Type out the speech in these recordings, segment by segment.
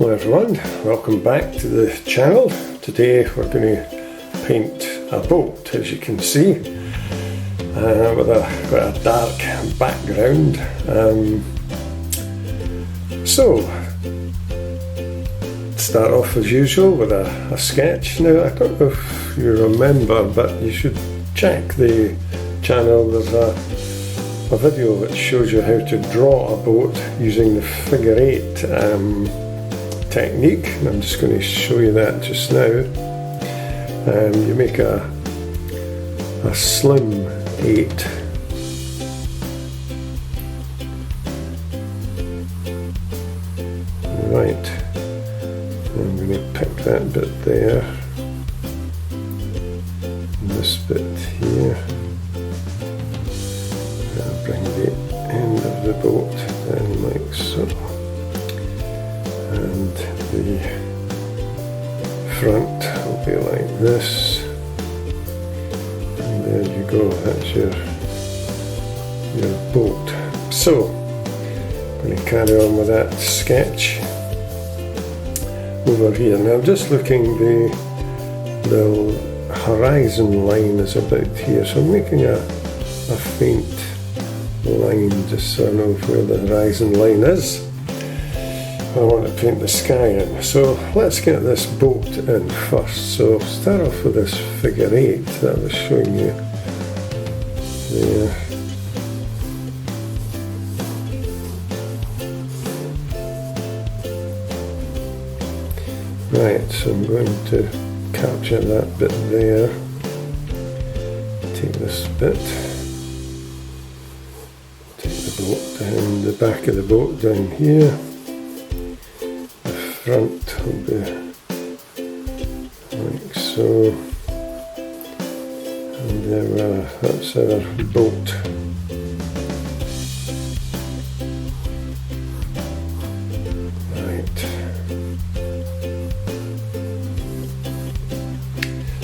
Hello everyone, welcome back to the channel. Today we're going to paint a boat, as you can see, with quite a dark background. So, start off as usual with a sketch. Now I don't know if you remember, but you should check the channel. There's a video that shows you how to draw a boat using the figure 8 technique, and I'm just going to show you that just now. You make a slim 8, right. I'm going to pick that bit there, and this bit here. I'll bring the end of the boat down like so, and the front will be like this, and there you go, that's your boat. So I'm going to carry on with that sketch over here. Now I'm just looking, the horizon line is about here, so I'm making a faint line just so I know where the horizon line is. I want to paint the sky in, so let's get this boat in first. So start off with this figure 8 that I was showing you there. Right, so I'm going to capture that bit there, take this bit, take the boat down, the back of the boat down here. Front will be like so, and there that's our boat. Right,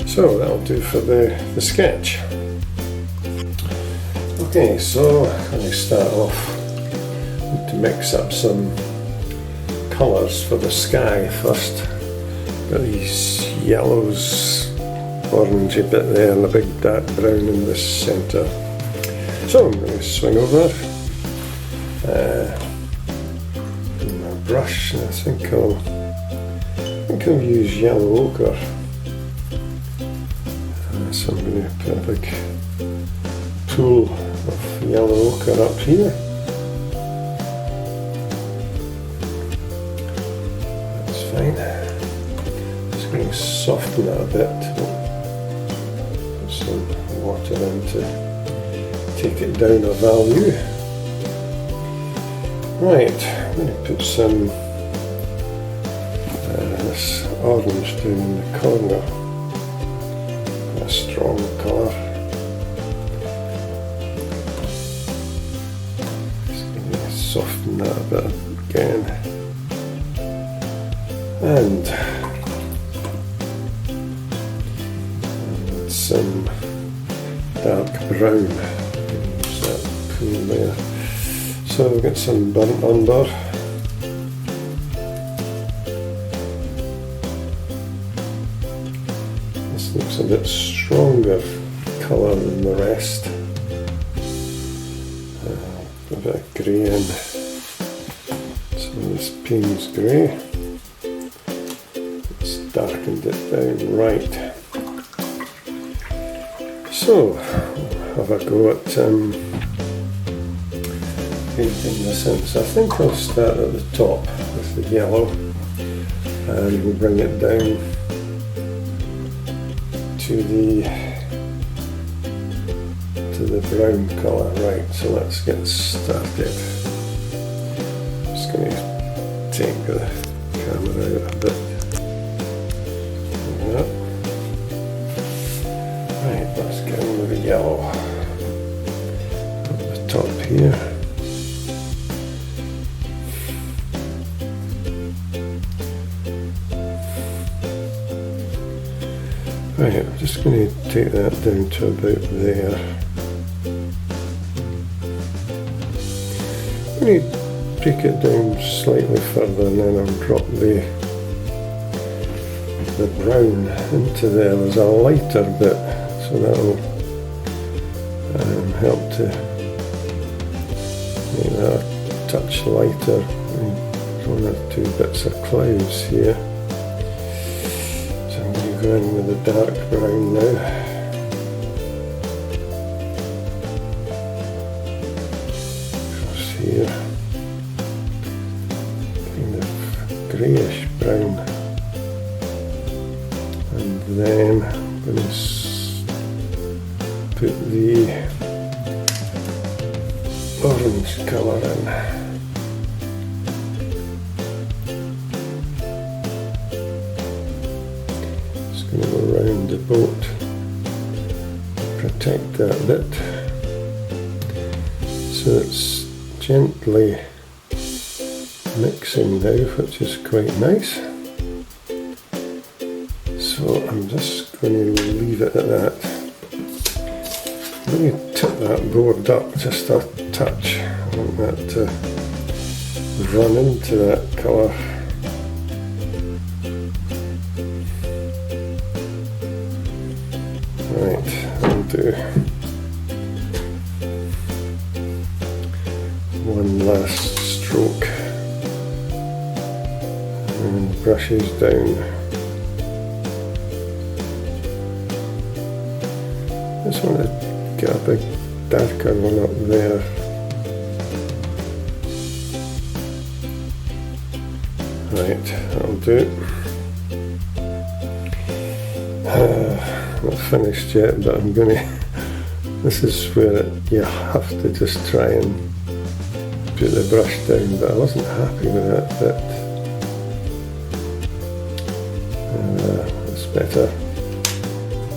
so that'll do for the sketch. Okay, so I'm going to start off to mix up some colours for the sky first. Got these yellows, orangey bit there, and a big dark brown in the centre. So I'm going to swing over my brush, and I think I'll use yellow ochre. So I'm going to put a big pool of yellow ochre up here. Just going to soften that a bit, put some water in to take it down a value. Right, I'm going to put some this orange down in the corner, a strong colour. Just going to soften that a bit again. And some dark brown, use that pool there. So we've got some burnt umber, this looks a bit stronger colour than the rest, a bit of grey in, so this Payne's grey. Darkened it down right. So we'll have a go at painting this in. So I think I'll start at the top with the yellow, and we'll bring it down to the brown colour. Right, so let's get started. I'm just going to take the camera out a bit. Right, let's get on with the yellow at the top here. Right, I'm just going to take that down to about there. I'm going to break it down slightly further, and then I'll drop the brown into there. There's a lighter bit, so that'll help to make that a touch lighter. One or two bits of clouds here. So I'm going to go in with the dark brown now. Across here. Kind of greyish brown. And then I'm going to put the orange colour in. Just going to go around the boat, protect that bit, so it's gently mixing now, which is quite nice. So I'm just going to leave it at that. I'm going to tip that board up just a touch. I want that to run into that colour. Right, I'll do one last stroke and brushes down. Just want to get a big darker one up there. Right, that'll do. Not finished yet, but I'm going to. This is where you have to just try and put the brush down, but I wasn't happy with that bit. That's better.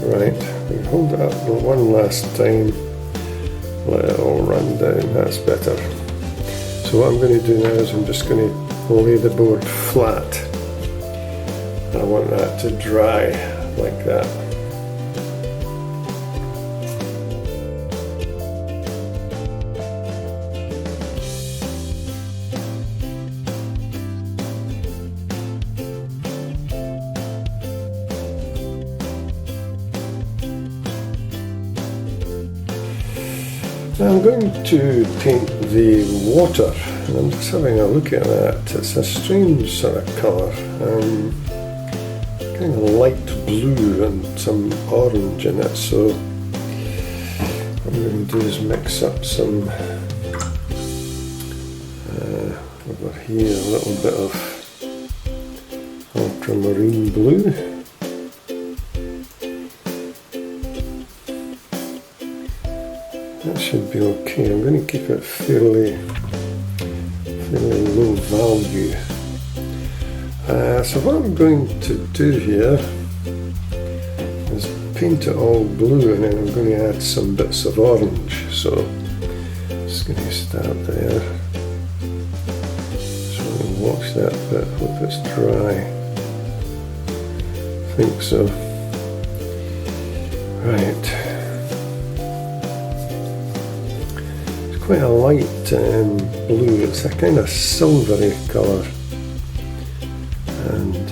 Right, we hold it up one last time, let it all run down, that's better. So what I'm going to do now is I'm just going to lay the board flat. I want that to dry like that. I'm going to paint the water, and I'm just having a look at that. It's a strange sort of colour, kind of light blue and some orange in it, so what I'm going to do is mix up some over here, a little bit of ultramarine blue. That should be okay. I'm going to keep it fairly low value. So what I'm going to do here is paint it all blue, and then I'm going to add some bits of orange. So just going to start there. So I'm going to watch that bit, hope it's dry. I think so. Right. Quite a light blue, it's a kind of silvery colour, and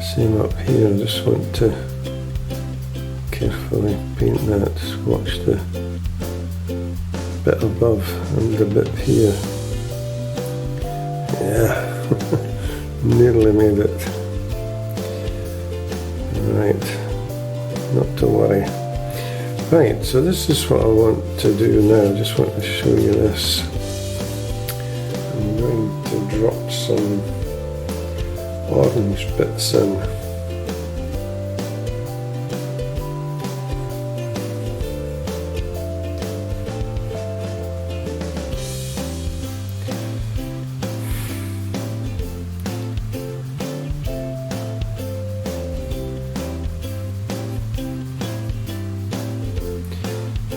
same up here. I just want to carefully paint that, just watch the bit above and the bit here. Yeah, nearly made it. Right, not to worry. Right, so this is what I want to do now. I just want to show you this. I'm going to drop some orange bits in.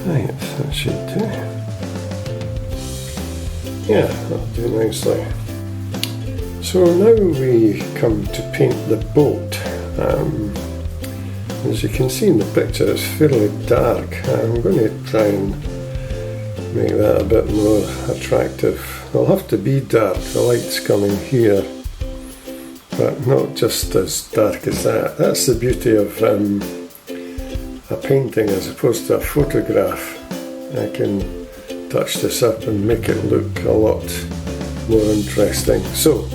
Right, that should do. Yeah, that'll do nicely. So now we come to paint the boat. As you can see in the picture, it's fairly dark. I'm going to try and make that a bit more attractive. It'll have to be dark, the light's coming here, but not just as dark as that. That's the beauty of a painting as opposed to a photograph. I can touch this up and make it look a lot more interesting. So,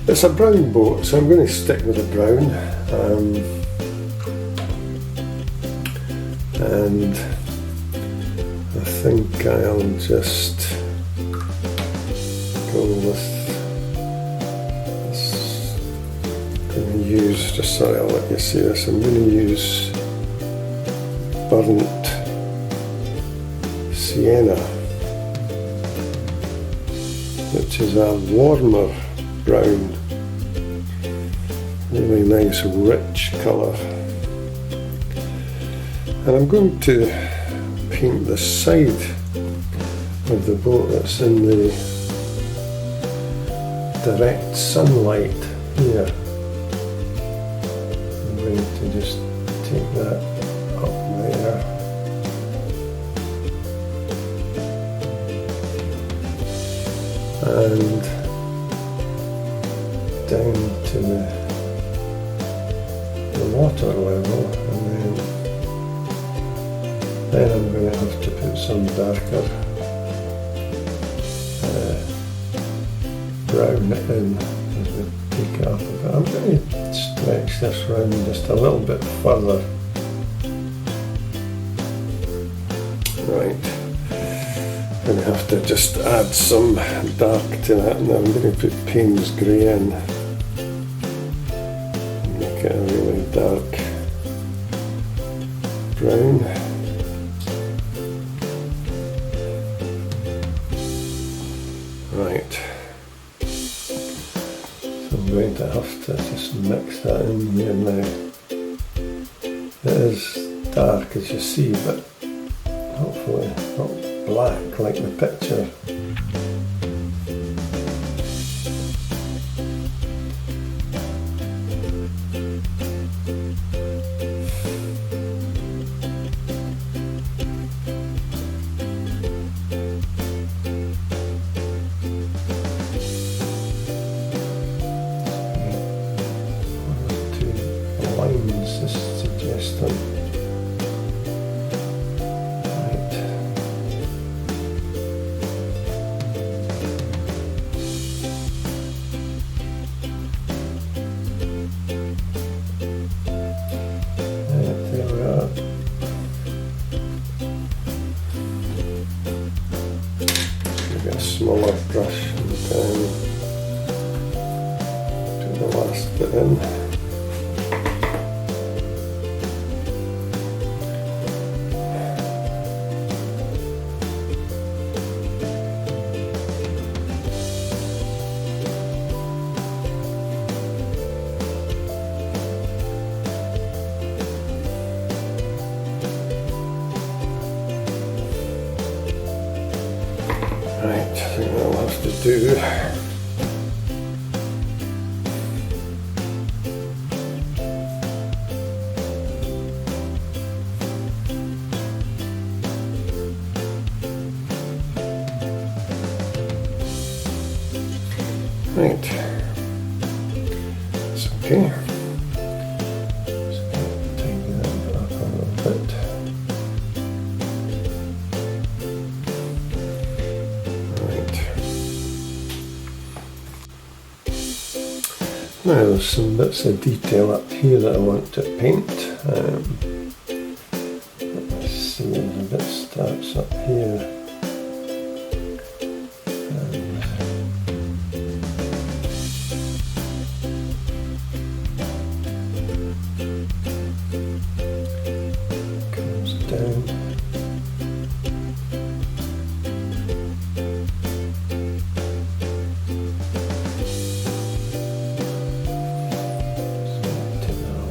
it's a brown boat, so I'm going to stick with the brown. And I think I'll just go with this. I'm going to use, just sorry, I'll let you see this. I'm going to use burnt sienna, which is a warmer brown, really nice rich colour. And I'm going to paint the side of the boat that's in the direct sunlight here. I'm going to just take that up there. And down to the water level, and then I'm going to have to put some darker brown in as we take it up a bit. I'm going to stretch this round just a little bit further. Right, I'm going to have to just add some dark to that, and I'm going to put Payne's Grey in. Make it a really dark brown. Right, so I'm going to have to just mix that in here now. It is dark as you see, but hopefully not black like the picture. Lines is suggesting. Right. There we are. Get a smaller brush and put the last bit in. Right, I think that'll have to do. Right, it's okay. Just tighten that up a little bit. Now there's some bits of detail up here that I want to paint. Let's see, there's a bit starts up here. Comes down.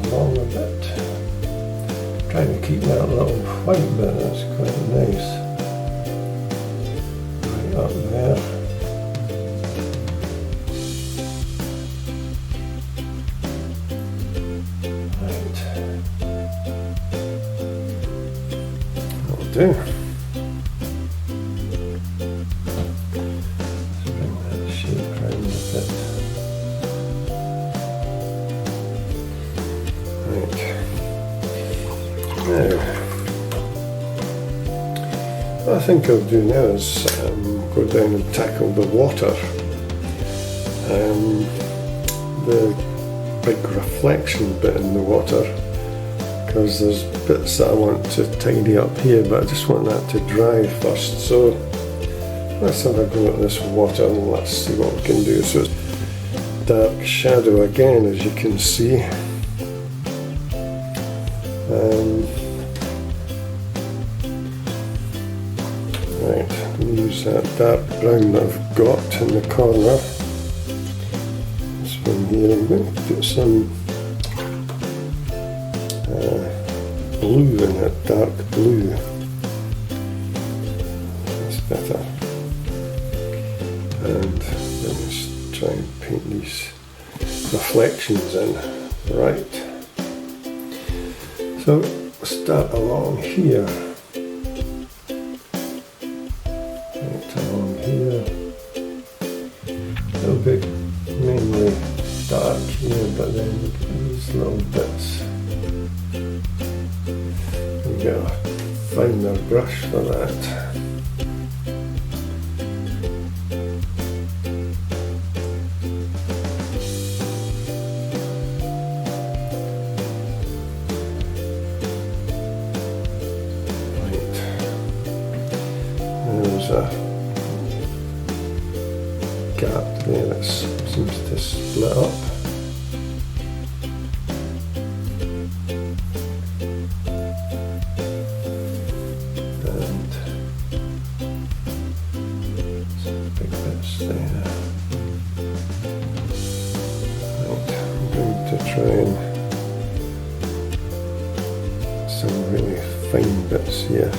Along a bit. Trying to keep that little white bit, that's quite nice. Right up there. Right. That'll do. What I think I'll do now is go down and tackle the water. The big reflection bit in the water, because there's bits that I want to tidy up here, but I just want that to dry first. So let's have a go at this water and let's see what we can do. So it's dark shadow again, as you can see. Right, use that dark brown that I've got in the corner. This one here, I'm going to put some blue in it, dark blue. That's better. And let's try and paint these reflections in. Right. So we'll start along here. Right along here. A little bit mainly dark here, but then these little bits. You get a finer brush for that. There's a gap there that seems to split up. And some big bits there. Right, I'm going to try and some really fine bits here.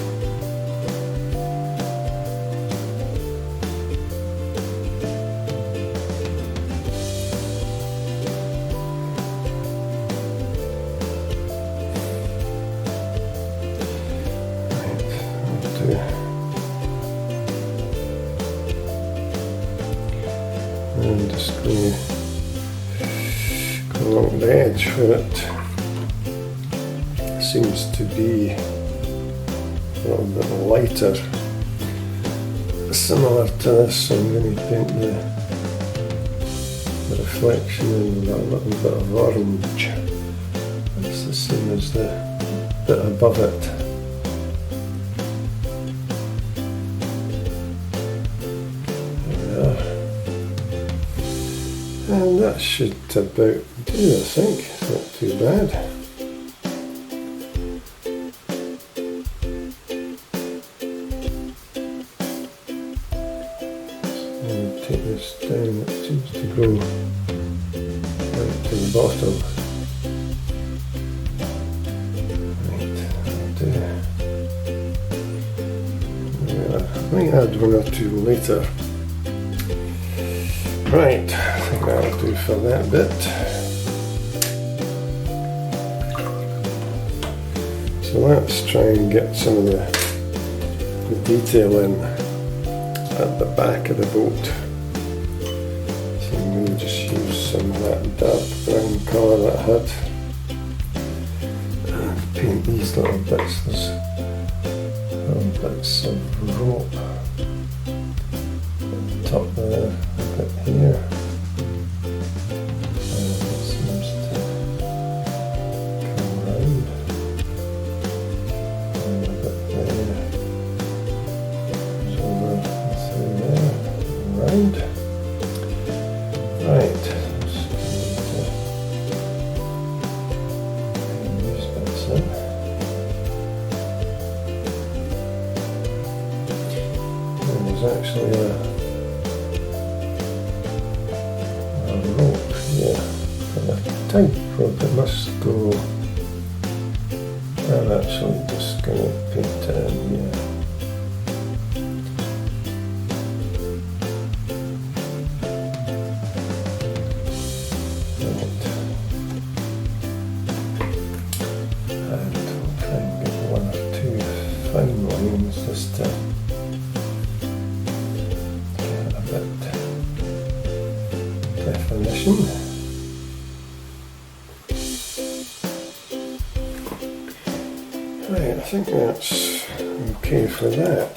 And just going to go along the edge where it seems to be a little bit lighter, similar to this. I'm going to paint the reflection in with a little bit of orange. It's the same as the bit above it. And that should about do, I think. It's not too bad. So take this down, it seems to go right to the bottom. Right, that'll do. I might add one or two later. Right, I think that'll do for that bit. So let's try and get some of the detail in at the back of the boat. So I'm going to just use some of that dark brown colour that I had and paint these little bits. There's little bits of rope at the top there. Bit here, and it seems to come round, and a bit there, goes over through there, and round. Right, so paint these bits in. And there's actually a rope here, a tight rope. It must go. I'm actually just going to paint it in here. Right. And we'll try and get one or two fine lines just to get a bit definition. Right, I think that's okay for that.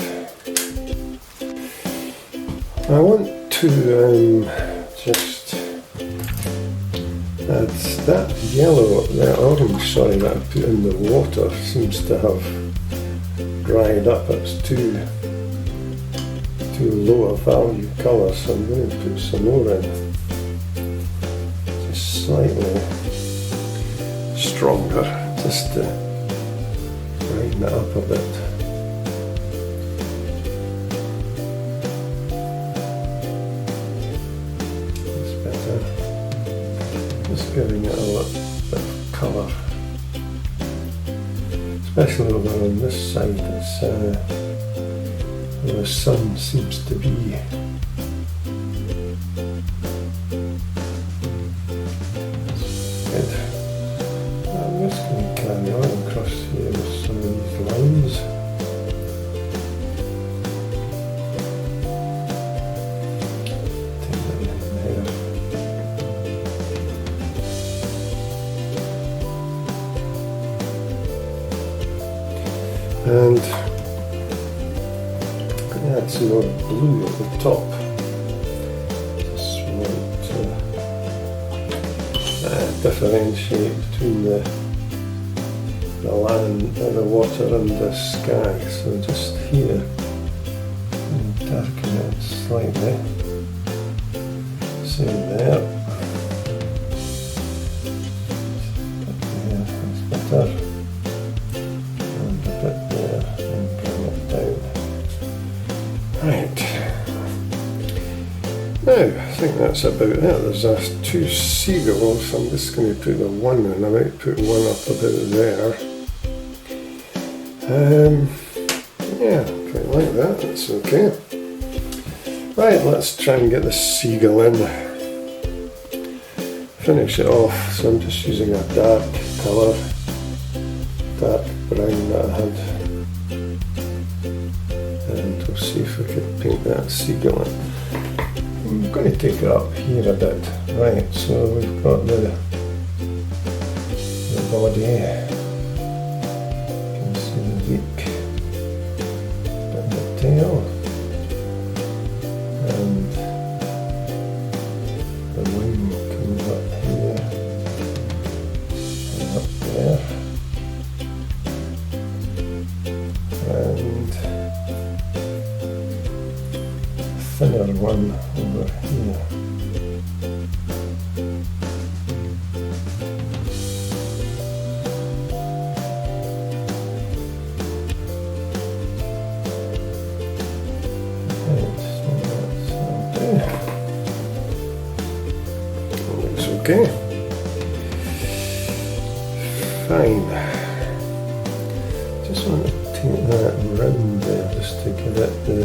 I want to just add that yellow, that orange, sorry, that I put in the water seems to have dried up. It's too low a value colour, so I'm going to put some more in. Just slightly stronger, just to brighten it up a bit. That's better. Just giving it a little bit of colour. Especially over on this side, it's where the sun seems to be. Good. I'm just going to carry on across here with some of these lines. Take that in there. And I'm going to add some more blue at the top. Just want to differentiate between the land, the water and the sky. So just here, darken it slightly. Same there. That's better. And a bit there, and bring it down. Right. Now, I think that's about it. There's two seagulls. I'm just going to put the one in. I might put one up about there. Yeah, quite like that. That's okay. Right, let's try and get the seagull in. Finish it off. So I'm just using a dark colour, dark brown that I had. And we'll see if we can paint that seagull in. I'm going to take it up here a bit. Right, so we've got the body. You can see the beak, bit of the tail, and the wing comes up here and up there, and a thinner one over here. Looks okay. Fine. Just want to take that round there just to give it the